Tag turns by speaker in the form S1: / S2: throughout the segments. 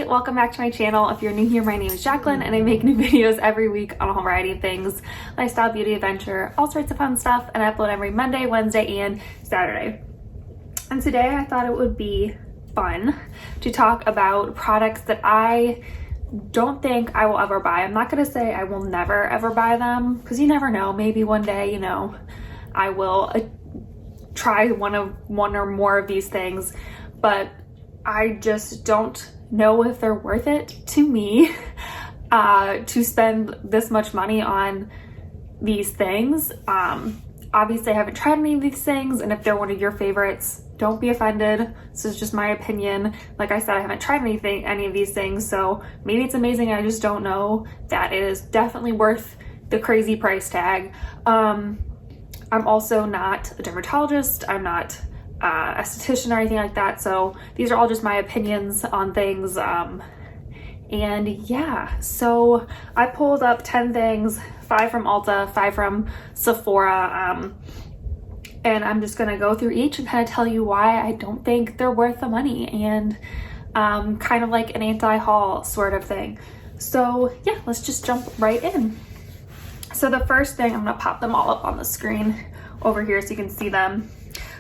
S1: everybody, welcome back to my channel. If you're new here, my name is Jacqueline and I make new videos every week on a whole variety of things, lifestyle, beauty, adventure, all sorts of fun stuff, and I upload every Monday, Wednesday, and Saturday. And today I thought it would be fun to talk about products that I don't think I will ever buy. I'm not going to say I will never ever buy them, because you never know, maybe one day, I will try one or more of these things, but I just don't know if they're worth it to me to spend this much money on these things. Obviously I haven't tried any of these things, and if they're one of your favorites, don't be offended. This is just my opinion. Like I said, I haven't tried any of these things, so maybe it's amazing. I just don't know that it is definitely worth the crazy price tag. I'm also not a dermatologist. I'm not esthetician or anything like that, so these are all just my opinions on things. And yeah, so I pulled up 10 things, 5 from Ulta, 5 from Sephora, and I'm just gonna go through each and kind of tell you why I don't think they're worth the money, and kind of like an anti-haul sort of thing. So yeah, let's just jump right in. So the first thing, I'm gonna pop them all up on the screen over here so you can see them.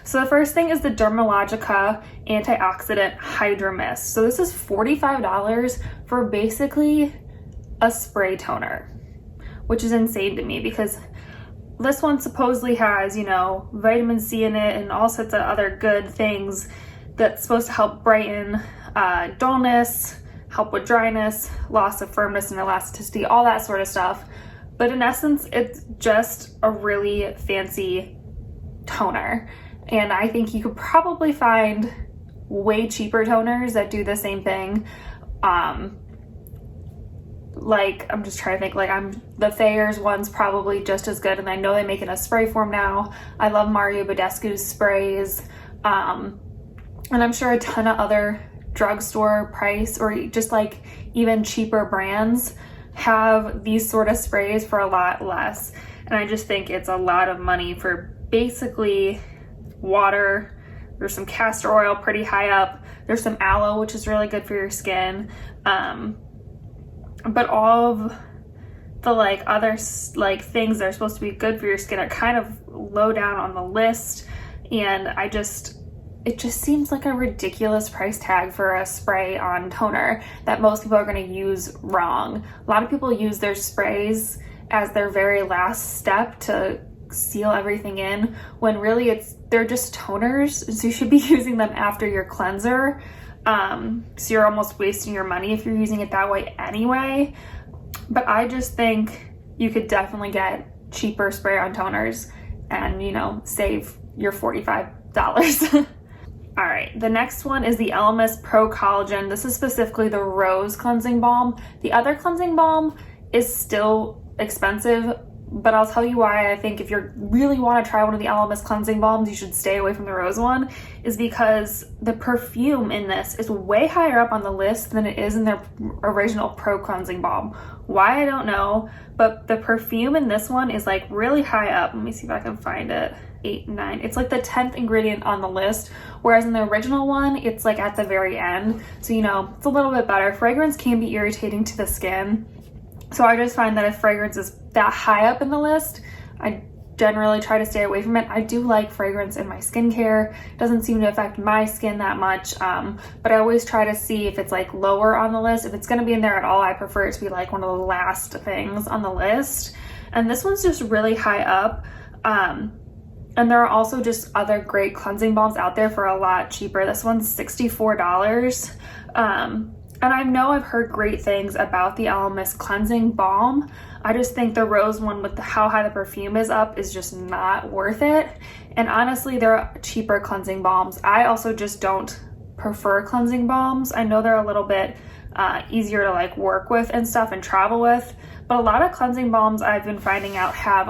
S1: So the first thing is the Dermalogica Antioxidant Hydra Mist. So this is $45 for basically a spray toner, which is insane to me because this one supposedly has, vitamin C in it and all sorts of other good things that's supposed to help brighten dullness, help with dryness, loss of firmness and elasticity, all that sort of stuff. But in essence, it's just a really fancy toner. And I think you could probably find way cheaper toners that do the same thing. Like, I'm just trying to think, the Thayer's one's probably just as good, and I know they make it in a spray form now. I love Mario Badescu's sprays. And I'm sure a ton of other drugstore price or just even cheaper brands have these sort of sprays for a lot less. And I just think it's a lot of money for basically water. There's some castor oil pretty high up. There's some aloe, which is really good for your skin. But all of the other things that are supposed to be good for your skin are kind of low down on the list. And it just seems like a ridiculous price tag for a spray on toner that most people are going to use wrong. A lot of people use their sprays as their very last step to seal everything in, when really they're just toners, so you should be using them after your cleanser. So you're almost wasting your money if you're using it that way anyway. But I just think you could definitely get cheaper spray on toners and save your $45. All right, the next one is the Lemieux Pro Collagen. This is specifically the Rose Cleansing Balm. The other cleansing balm is still expensive, but I'll tell you why I think if you really want to try one of the Lemieux cleansing balms, you should stay away from the Rose one, is because the perfume in this is way higher up on the list than it is in their original Pro Cleansing Balm. Why, I don't know, but the perfume in this one is really high up. Let me see if I can find it. 8, 9. It's the 10th ingredient on the list, whereas in the original one, it's at the very end. So, it's a little bit better. Fragrance can be irritating to the skin. So I just find that if fragrance is that high up in the list, I generally try to stay away from it. I do like fragrance in my skincare. It doesn't seem to affect my skin that much, but I always try to see if it's lower on the list. If it's going to be in there at all, I prefer it to be one of the last things on the list. And this one's just really high up. And there are also just other great cleansing balms out there for a lot cheaper. This one's $64. And I know I've heard great things about the Lemieux cleansing balm. I just think the Rose one, with how high the perfume is up, is just not worth it. And honestly, there are cheaper cleansing balms. I also just don't prefer cleansing balms. I know they're a little bit easier to work with and stuff and travel with, but a lot of cleansing balms I've been finding out have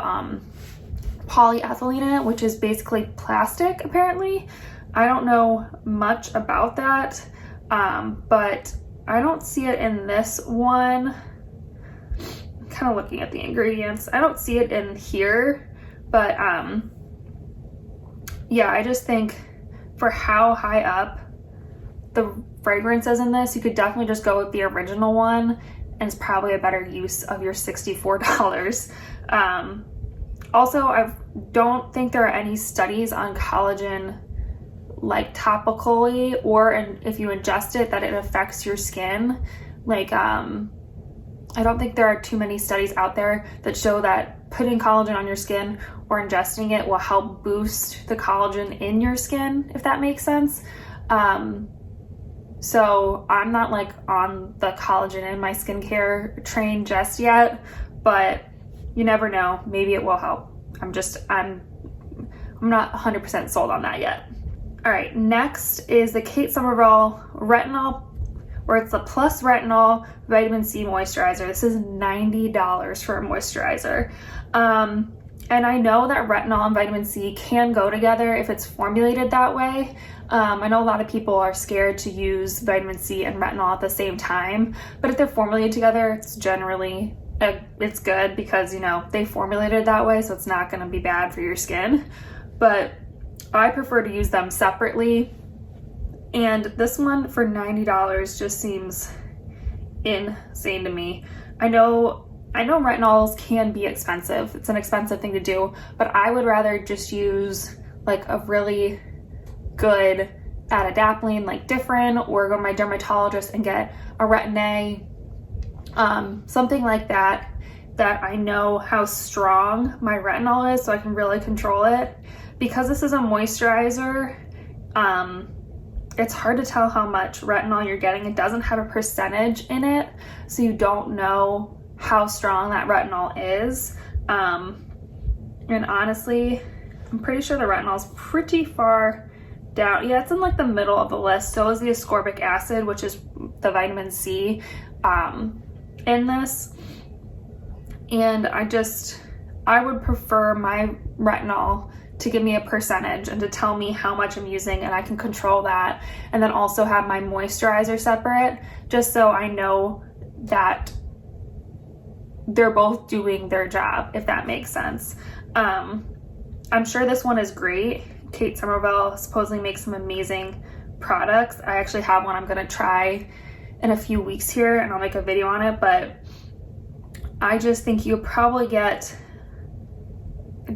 S1: polyethylene in it, which is basically plastic apparently. I don't know much about that, but I don't see it in this one. I'm kind of looking at the ingredients. I don't see it in here, but yeah, I just think for how high up the fragrances in this, you could definitely just go with the original one, and it's probably a better use of your $64. Also, I don't think there are any studies on collagen like topically or if you ingest it that it affects your skin. Like I don't think there are too many studies out there that show that putting collagen on your skin or ingesting it will help boost the collagen in your skin, if that makes sense. So I'm not like on the collagen in my skincare train just yet, but you never know. Maybe it will help. I'm not 100% sold on that yet. All right, next is the Kate Somerville Retinol, where it's the Plus Retinol Vitamin C Moisturizer. This is $90 for a moisturizer. And I know that retinol and vitamin C can go together if it's formulated that way. I know a lot of people are scared to use vitamin C and retinol at the same time, but if they're formulated together, it's generally, it's good because, you know, they formulated it that way, so it's not gonna be bad for your skin. But I prefer to use them separately. And this one for $90 just seems insane to me. I know retinols can be expensive. It's an expensive thing to do, but I would rather just use like a really good adapalene like Differin, or go to my dermatologist and get a Retin-A, something like that I know how strong my retinol is so I can really control it. Because this is a moisturizer, it's hard to tell how much retinol you're getting. It doesn't have a percentage in it, so you don't know how strong that retinol is. And honestly, I'm pretty sure the retinol is pretty far down. Yeah, it's in like the middle of the list. So is the ascorbic acid, which is the vitamin C in this. And I would prefer my retinol to give me a percentage and to tell me how much I'm using, and I can control that. And then also have my moisturizer separate, just so I know that they're both doing their job, if that makes sense. I'm sure this one is great. Kate Somerville supposedly makes some amazing products. I actually have one I'm gonna try in a few weeks here, and I'll make a video on it, but I just think you'll probably get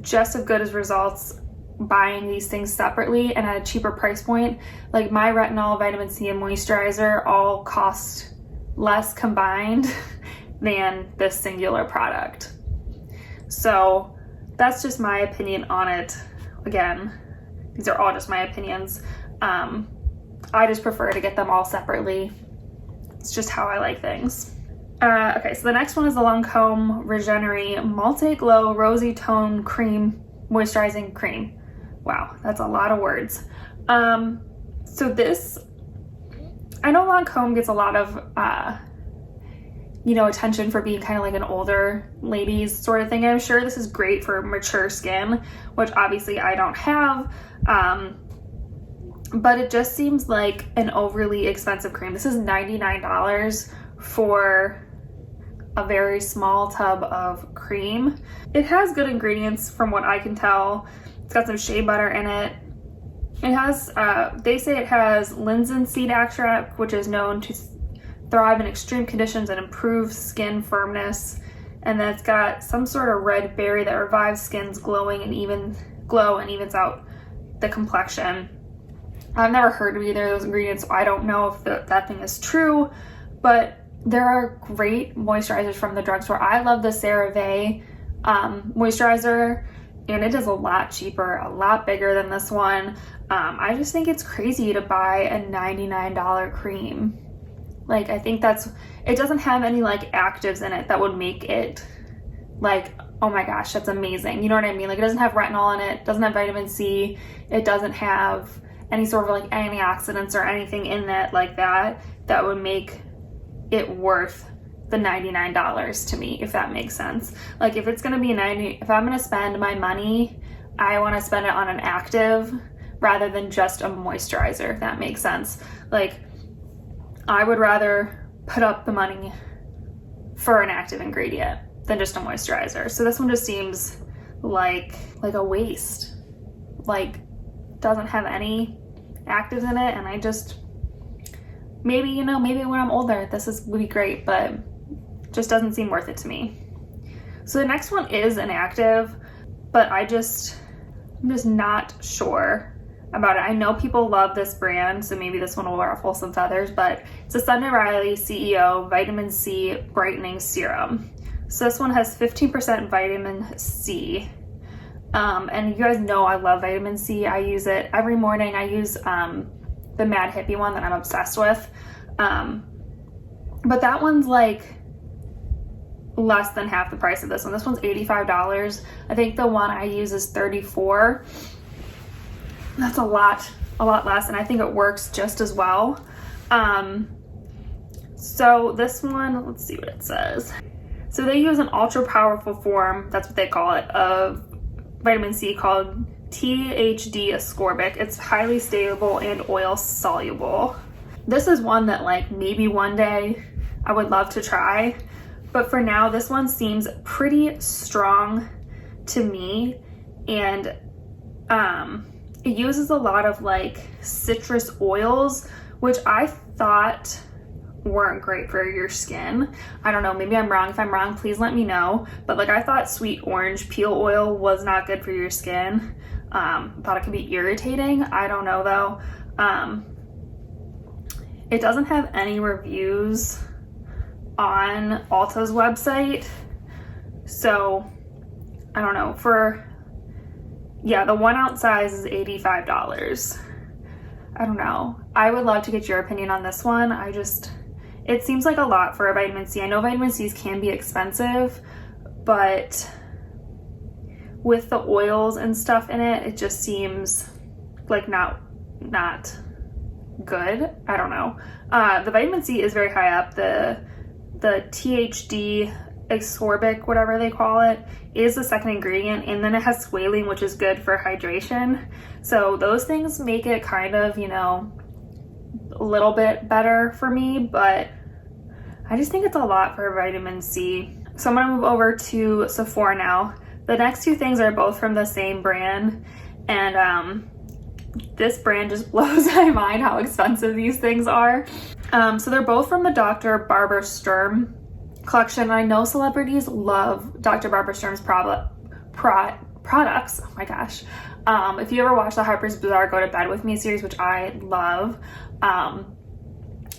S1: just as good as results buying these things separately and at a cheaper price point. Like my retinol, vitamin C, and moisturizer all cost less combined than this singular product. So that's just my opinion on it. Again, these are all just my opinions. I just prefer to get them all separately. It's just how I like things. Okay, so the next one is the Lancome Regenery Multi-Glow Rosy Tone Cream Moisturizing Cream. Wow, that's a lot of words. So this, I know Lancome gets a lot of, attention for being kind of like an older ladies sort of thing. I'm sure this is great for mature skin, which obviously I don't have, but it just seems like an overly expensive cream. This is $99 for a very small tub of cream. It has good ingredients from what I can tell. It's got some shea butter in it. It has, they say it has linseed extract, which is known to thrive in extreme conditions and improve skin firmness. And then it's got some sort of red berry that revives skin's glowing and evens out the complexion. I've never heard of either of those ingredients, so I don't know if that thing is true, but there are great moisturizers from the drugstore. I love the CeraVe moisturizer, and it is a lot cheaper, a lot bigger than this one. I just think it's crazy to buy a $99 cream. Like, I think it doesn't have any like actives in it that would make it like, oh my gosh, that's amazing. You know what I mean? Like, it doesn't have retinol in it, doesn't have vitamin C, it doesn't have any sort of like antioxidants or anything in it like that would make it worth the $99 to me, if that makes sense. Like, if it's gonna be if I'm gonna spend my money, I want to spend it on an active rather than just a moisturizer, if that makes sense. Like, I would rather put up the money for an active ingredient than just a moisturizer. So this one just seems like a waste. Like, doesn't have any actives in it, and maybe, you know, maybe when I'm older, would be great, but just doesn't seem worth it to me. So the next one is inactive, but I'm just not sure about it. I know people love this brand, so maybe this one will ruffle some feathers, but it's a Sunday Riley CEO Vitamin C Brightening Serum. So this one has 15% vitamin C. And you guys know I love vitamin C. I use it every morning. I use the Mad Hippie one that I'm obsessed with. But that one's like less than half the price of this one. This one's $85. I think the one I use is $34. That's a lot less, and I think it works just as well. So this one, let's see what it says. So they use an ultra powerful form, that's what they call it, of vitamin C called THD ascorbic. It's highly stable and oil soluble. This is one that like maybe one day I would love to try, but for now this one seems pretty strong to me, and it uses a lot of like citrus oils, which I thought weren't great for your skin. I don't know, maybe I'm wrong. If I'm wrong, please let me know. But like I thought sweet orange peel oil was not good for your skin. Thought it could be irritating. I don't know though. It doesn't have any reviews on Ulta's website. So I don't know. The 1 ounce size is $85. I don't know. I would love to get your opinion on this one. It seems like a lot for a vitamin C. I know vitamin C's can be expensive, but with the oils and stuff in it, it just seems like not good. I don't know. The vitamin C is very high up. The THD ascorbic, whatever they call it, is the second ingredient, and then it has squalene, which is good for hydration. So those things make it kind of, you know, a little bit better for me, but I just think it's a lot for vitamin C. So I'm gonna move over to Sephora now. The next two things are both from the same brand, and this brand just blows my mind how expensive these things are. So they're both from the Dr. Barbara Sturm collection. I know celebrities love Dr. Barbara Sturm's products. Oh my gosh. If you ever watch the Harper's Bazaar Go to Bed With Me series, which I love, a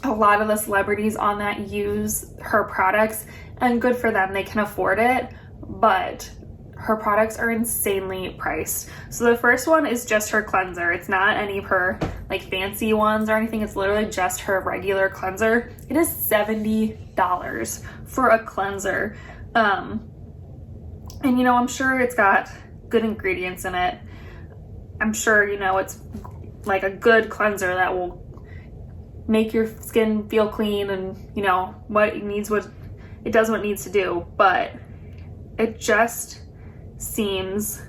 S1: lot of the celebrities on that use her products, and good for them, they can afford it, but her products are insanely priced. So the first one is just her cleanser. It's not any of her like fancy ones or anything. It's literally just her regular cleanser. It is $70 for a cleanser. And you know, I'm sure it's got good ingredients in it. I'm sure, you know, it's like a good cleanser that will make your skin feel clean, and you know, it does what it needs to do, but it just seems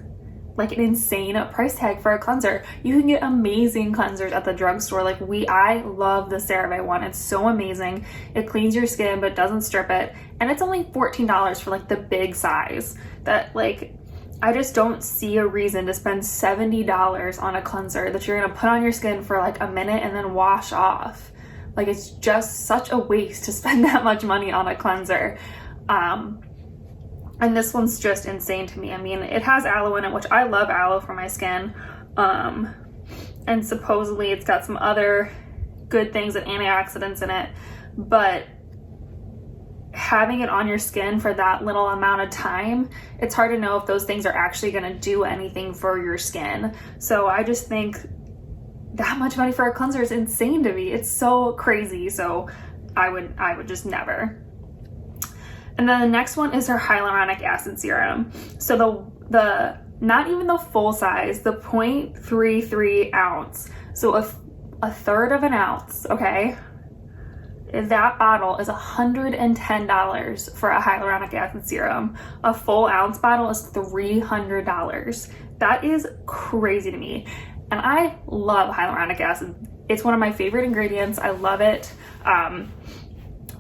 S1: like an insane price tag for a cleanser. You can get amazing cleansers at the drugstore. Like I love the CeraVe one. It's so amazing. It cleans your skin but doesn't strip it, and it's only $14 for like the big size. That like, I just don't see a reason to spend $70 on a cleanser that you're gonna put on your skin for like a minute and then wash off. Like, it's just such a waste to spend that much money on a cleanser. And this one's just insane to me. I mean, it has aloe in it, which I love aloe for my skin. And supposedly it's got some other good things and antioxidants in it, but having it on your skin for that little amount of time, it's hard to know if those things are actually going to do anything for your skin. So I just think that much money for a cleanser is insane to me. It's so crazy. So I would just never. And then the next one is her hyaluronic acid serum. So the not even the full size, the 0.33 ounce. So a third of an ounce, okay? That bottle is $110 for a hyaluronic acid serum. A full ounce bottle is $300. That is crazy to me. And I love hyaluronic acid. It's one of my favorite ingredients. I love it.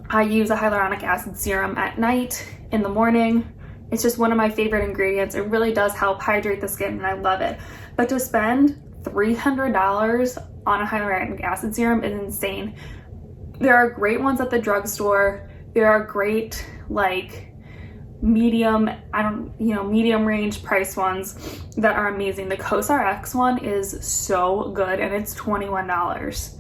S1: I use a hyaluronic acid serum at night, in the morning. It's just one of my favorite ingredients. It really does help hydrate the skin, and I love it. But to spend $300 on a hyaluronic acid serum is insane. There are great ones at the drugstore. There are great like medium, medium range price ones that are amazing. The CosRX one is so good and it's $21.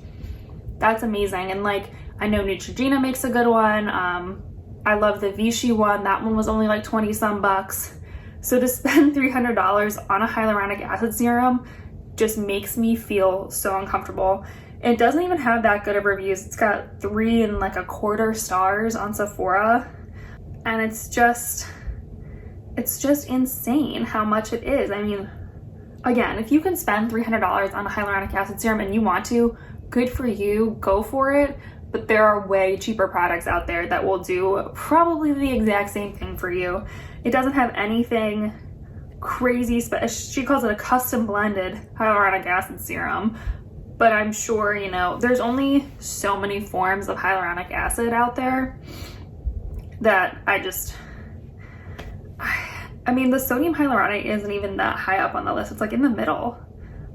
S1: That's amazing. And like, I know Neutrogena makes a good one. I love the Vichy one. That one was only like 20 some bucks. So to spend $300 on a hyaluronic acid serum just makes me feel so uncomfortable. It doesn't even have that good of reviews. It's got 3.25 stars on Sephora. And it's just insane how much it is. I mean, again, if you can spend $300 on a hyaluronic acid serum and you want to, good for you, go for it. But there are way cheaper products out there that will do probably the exact same thing for you. It doesn't have anything crazy, she calls it a custom blended hyaluronic acid serum. But I'm sure, there's only so many forms of hyaluronic acid out there that I mean, the sodium hyaluronic isn't even that high up on the list. It's like in the middle,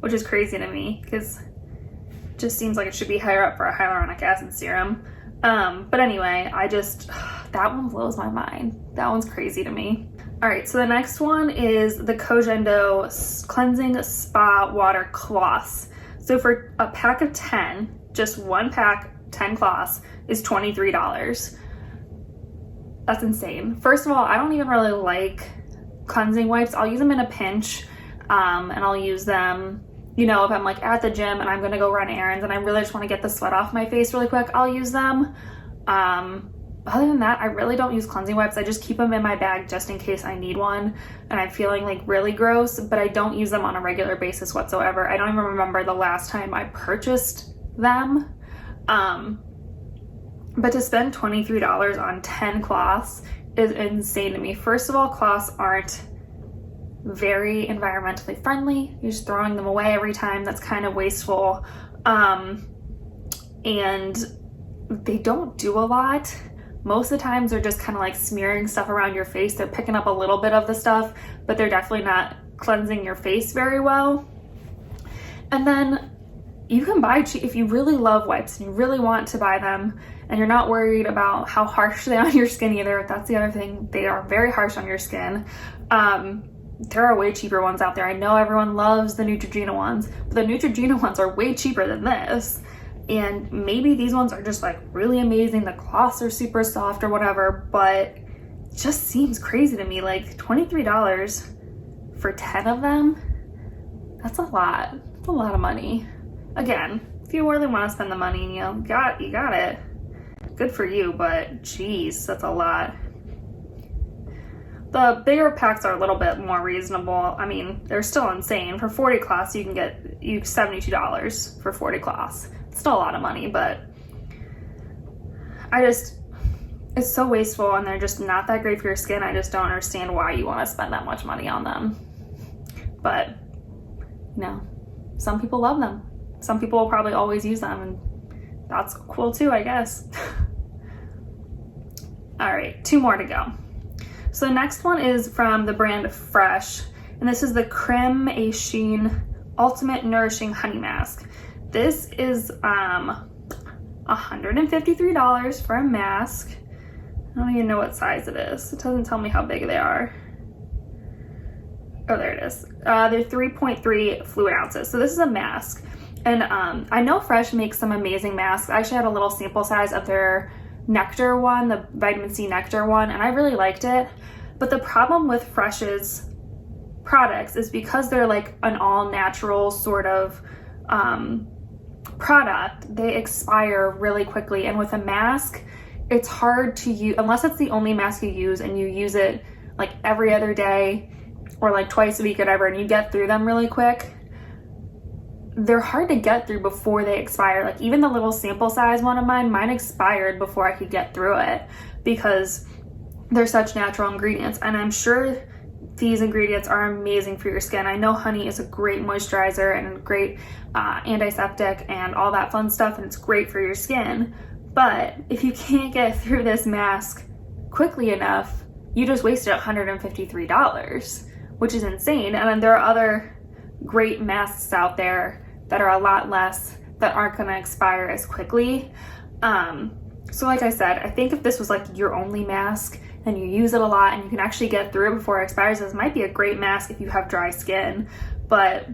S1: which is crazy to me because it just seems like it should be higher up for a hyaluronic acid serum. But anyway, that one blows my mind. That one's crazy to me. All right, so the next one is the Kojendo Cleansing Spa Water Cloths. So for a pack of 10, just one pack, 10 cloths, is $23. That's insane. First of all, I don't even really like cleansing wipes. I'll use them in a pinch, and I'll use them, if I'm like at the gym and I'm gonna go run errands and I really just want to get the sweat off my face really quick, I'll use them. Other than that, I really don't use cleansing wipes. I just keep them in my bag just in case I need one and I'm feeling like really gross, but I don't use them on a regular basis whatsoever. I don't even remember the last time I purchased them. But to spend $23 on 10 cloths is insane to me. First of all, cloths aren't very environmentally friendly. You're just throwing them away every time. That's kind of wasteful. And they don't do a lot. Most of the times they're just kind of like smearing stuff around your face. They're picking up a little bit of the stuff, but they're definitely not cleansing your face very well. And then you can buy cheap if you really love wipes and you really want to buy them and you're not worried about how harsh they are on your skin either. That's the other thing. They are very harsh on your skin. There are way cheaper ones out there. I know everyone loves the Neutrogena ones, but the Neutrogena ones are way cheaper than this. And maybe these ones are just like really amazing. The cloths are super soft or whatever, but it just seems crazy to me. Like $23 for 10 of them, that's a lot. That's a lot of money. Again, if you really want to spend the money, you got it. Good for you, but geez, that's a lot. The bigger packs are a little bit more reasonable. I mean, they're still insane. For 40 cloths, you can get $72 for 40 cloths. It's still a lot of money, but it's so wasteful and they're just not that great for your skin. I just don't understand why you want to spend that much money on them. But, some people love them. Some people will probably always use them, and that's cool too, I guess. All right, 2 more to go. So the next one is from the brand Fresh, and this is the Creme et Sheen Ultimate Nourishing Honey Mask. This is $153 for a mask. I don't even know what size it is. It doesn't tell me how big they are. Oh, there it is. They're 3.3 fluid ounces. So this is a mask. And I know Fresh makes some amazing masks. I actually had a little sample size of their nectar one, the vitamin C nectar one, and I really liked it. But the problem with Fresh's products is because they're like an all natural sort of product, they expire really quickly. And with a mask, it's hard to use, unless it's the only mask you use and you use it like every other day or like twice a week or whatever, and you get through them really quick. They're hard to get through before they expire. Like even the little sample size one of mine expired before I could get through it because they're such natural ingredients. And I'm sure these ingredients are amazing for your skin. I know honey is a great moisturizer and a great antiseptic and all that fun stuff, and it's great for your skin. But if you can't get through this mask quickly enough, you just wasted $153, which is insane. And then there are other great masks out there that are a lot less, that aren't going to expire as quickly. So like I said, I think if this was like your only mask and you use it a lot and you can actually get through it before it expires, this might be a great mask if you have dry skin. But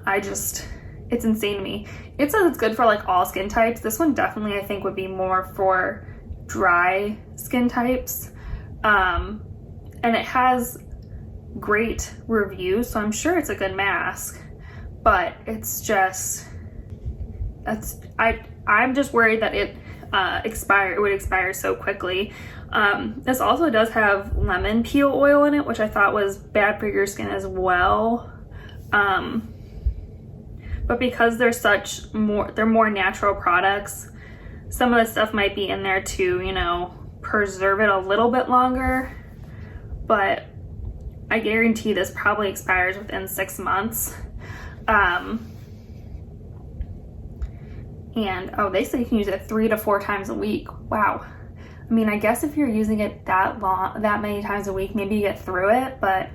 S1: it's insane to me. It says it's good for like all skin types. This one definitely I think would be more for dry skin types. And it has great reviews, so I'm sure it's a good mask, but it's just, I'm just worried that it would expire so quickly. This also does have lemon peel oil in it, which I thought was bad for your skin as well. But because they're more natural products, some of the stuff might be in there to, you know, preserve it a little bit longer. But I guarantee this probably expires within 6 months. And oh, they say you can use it 3 to 4 times a week. Wow. I mean, I guess if you're using it that many times a week, maybe you get through it, but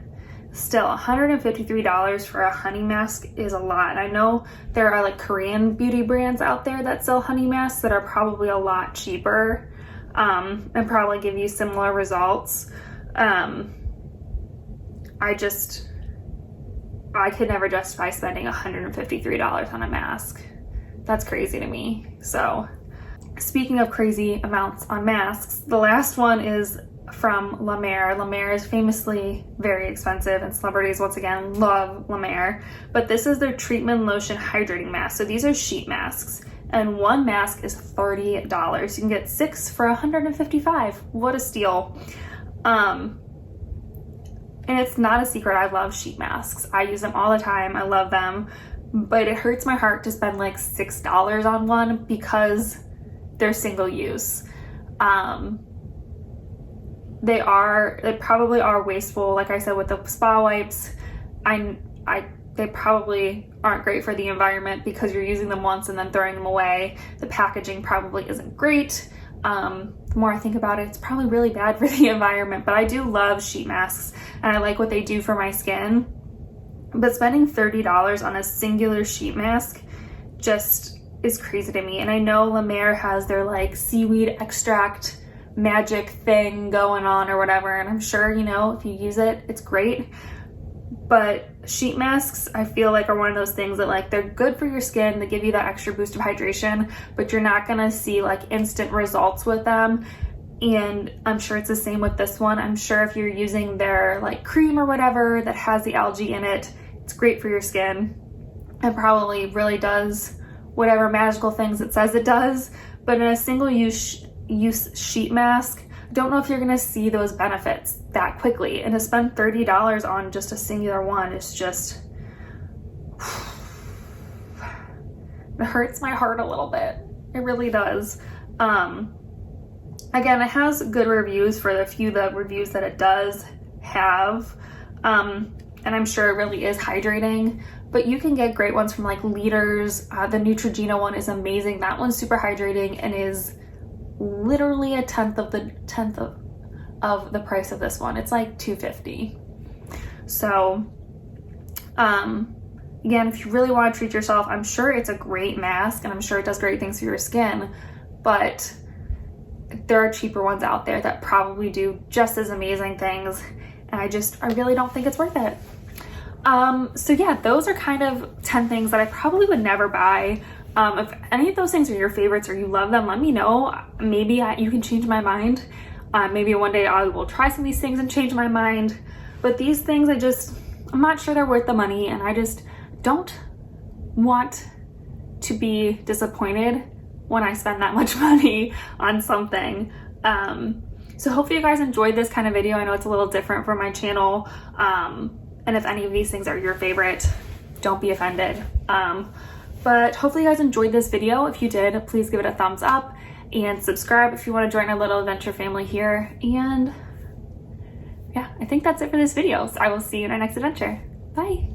S1: still, $153 for a honey mask is a lot. And I know there are like Korean beauty brands out there that sell honey masks that are probably a lot cheaper, and probably give you similar results. I could never justify spending $153 on a mask. That's crazy to me. So speaking of crazy amounts on masks, the last one is from Lemieux. Lemieux is famously very expensive, and celebrities once again love Lemieux. But this is their treatment lotion hydrating mask. So these are sheet masks, and one mask is $30. You can get 6 for $155. What a steal. And it's not a secret, I love sheet masks. I use them all the time. I love them. But it hurts my heart to spend like $6 on one because they're single use. They probably are wasteful. Like I said, with the spa wipes, they probably aren't great for the environment because you're using them once and then throwing them away. The packaging probably isn't great. The more I think about it, it's probably really bad for the environment, but I do love sheet masks and I like what they do for my skin. But spending $30 on a singular sheet mask just is crazy to me. And I know Lemieux has their like seaweed extract magic thing going on or whatever, and I'm sure, you know, if you use it, it's great. But sheet masks, I feel like, are one of those things that like they're good for your skin, they give you that extra boost of hydration, but you're not gonna see like instant results with them. And I'm sure it's the same with this one. I'm sure if you're using their like cream or whatever that has the algae in it, it's great for your skin. It probably really does whatever magical things it says it does. But in a single use sheet mask, I don't know if you're gonna see those benefits that quickly. And to spend $30 on just a singular one is just, it hurts my heart a little bit. It really does. Again, it has good reviews for the few reviews that it does have. And I'm sure it really is hydrating, but you can get great ones from like Leaders. The Neutrogena one is amazing. That one's super hydrating and is literally a tenth of the price of this one. It's like $2.50. So, again, if you really want to treat yourself, I'm sure it's a great mask and I'm sure it does great things for your skin, but there are cheaper ones out there that probably do just as amazing things, and I really don't think it's worth it. So yeah, those are kind of 10 things that I probably would never buy. If any of those things are your favorites or you love them, let me know. Maybe you can change my mind. Maybe one day I will try some of these things and change my mind. But these things, I'm not sure they're worth the money, and I just don't want to be disappointed when I spend that much money on something. So hopefully you guys enjoyed this kind of video. I know it's a little different from my channel. And if any of these things are your favorite, don't be offended. But hopefully you guys enjoyed this video. If you did, please give it a thumbs up and subscribe if you want to join our little adventure family here. And yeah, I think that's it for this video. So I will see you in our next adventure. Bye.